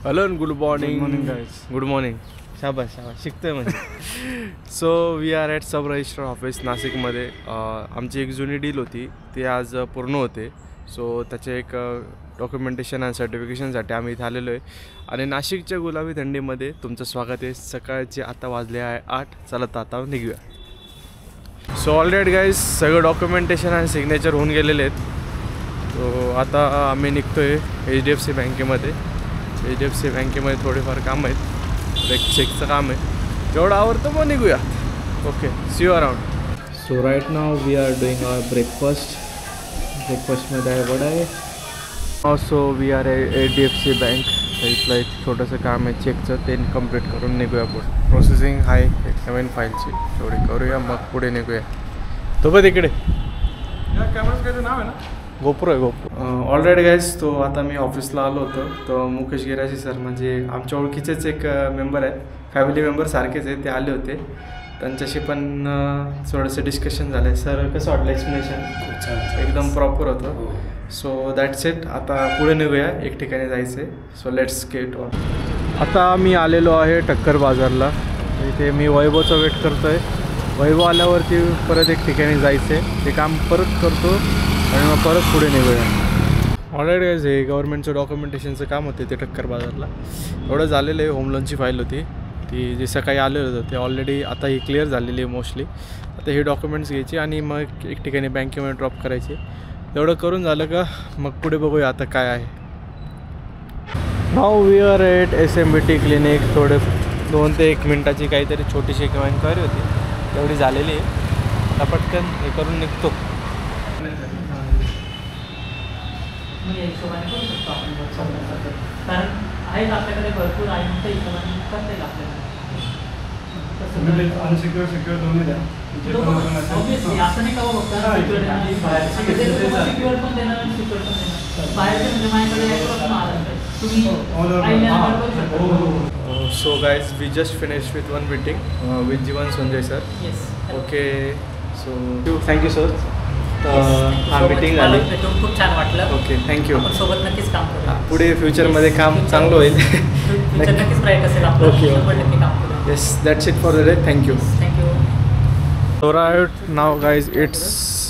Hello good morning. Morning guys. Good morning. शाबास शाबास शिकतोय म्हणजे. So we are at sub register office नाशिकमध्ये. आमची एक जुनी डील होती ती आज पूर्ण होते. सो त्याचे एक डॉक्युमेंटेशन आणि सर्टिफिकेशनसाठी आम्ही इथे आलेलो आहे. आणि नाशिकच्या गुलाबी थंडीमध्ये तुमचं स्वागत आहे. सकाळचे आता वाजले आहे 8. चला तर आता निघूया. सो ऑलरेडी गाईज सगळं डॉक्युमेंटेशन आणि सिग्नेचर होऊन गेलेले आहेत. तो आता आम्ही निघतो आहे HDFC बँकेमध्ये. HDFC बँकेमध्ये थोडेफार काम आहेत. एक चेकचं काम आहे. जेवढं आवडतं मग निघूया. Okay, see you around. So right now we are doing our breakfast. ब्रेकफास्टमध्ये आहे वडा आहे. Also we are HDFC bank. इथलं एक छोटंसं काम आहे चेकचं, ते कंप्लीट करून निघूया पुढे. प्रोसेसिंग आहे एक नवीन फाईलची, तेवढी करूया मग पुढे निघूया. तो पण तिकडे कॅमेराचं नाव आहे ना, गोप्रो आहे गोप्रो. ऑलरेडी गाईज तो आता मी ऑफिसला आलो होतो. तो मुकेश गिराशी सर म्हणजे आमच्या ओळखीचेच एक मेंबर आहेत, फॅमिली मेंबर सारखेच आहे, ते आले होते. त्यांच्याशी पण थोडंसं डिस्कशन झालं आहे. सर कसं वाटलं एक्सप्लेनेशन? एकदम प्रॉपर होतं. So that's it. आता पुढे निघूया, एक ठिकाणी जायचं आहे. So let's get on. आता मी आलेलो आहे ठक्कर बाजारला. इथे मी वैभवचं वेट करतो आहे. वैभव आल्यावरती परत एक ठिकाणी जायचं आहे, ते काम परत करतो आणि मग परत पुढे निघूया. ऑलरेडी हे गव्हर्नमेंटचं डॉक्युमेंटेशनचं काम होते ते ठक्कर बाजारला. एवढं झालेलं आहे. होम लोनची फाईल होती ती जी सकाळी आलेलं होतं ते ऑलरेडी आता ही क्लिअर झालेली आहे मोस्टली. आता हे डॉक्युमेंट्स घ्यायची आणि मग एक ठिकाणी बँकेमध्ये ड्रॉप करायचे. एवढं करून झालं का मग पुढे बघूया आता काय आहे. नाव we are at SMBT clinic. थोडे 2 ते 1 मिनटाची काहीतरी छोटीशी किंवा इन्क्वायरी होती, तेवढी झालेली आहे. आता पटकन हे करून निघतो. कारण आहेत आपल्याकडे भरपूर आहे, त्या हिशोबाने करता येईल आपल्याला. अनसिक्युअर सिक्युअर दोन्ही द्या. ऑब्विसली असं नाही का बघता सिक्युअर पण देणार आणि सिक्युअर पण देणार. बाहेरचे म्हणजे माझ्याकडे तुम्ही so guys we just finish with one meeting with Jeevan Sanjay sir. Yes. Okay, so thank you sir. हा मीटिंग झाली, भेटून खूप छान वाटलं. Okay thank you. आपण सोबत नक्कीच काम करू. पुढे फ्युचरमध्ये काम चांगलं होईल. फ्युचर नक्कीच ब्राईट असेल आपलं. ओके. 100% काम करू. Yes, that's it for the day. Thank you. Thank you. So right now guys it's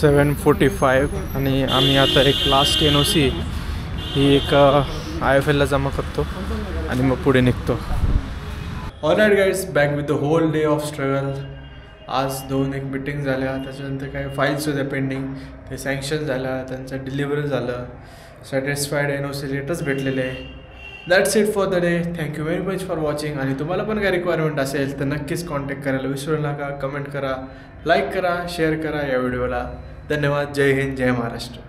7:45 आणि आम्ही आता एक लास्ट NOC ही एक IFLला जमा करतो आणि मग पुढे निघतो. Alright guys, back with the whole day of struggle. आज 2-1 मीटिंग झाल्या, त्याच्यानंतर काही फाईल्स होत्या पेंडिंग, ते सँक्शन झाल्या, त्यांचं डिलिव्हरी झालं. सॅटिस्फाईड NOC लेटर्स भेटलेले आहे. That's it for the day. Thank you very much for watching. आणि तुम्हाला पण काय रिक्वायरमेंट असेल तर नक्कीच कॉन्टॅक्ट करायला विसरू नका. कमेंट करा, लाईक करा, शेअर करा या व्हिडिओला. धन्यवाद. जय हिंद, जय महाराष्ट्र.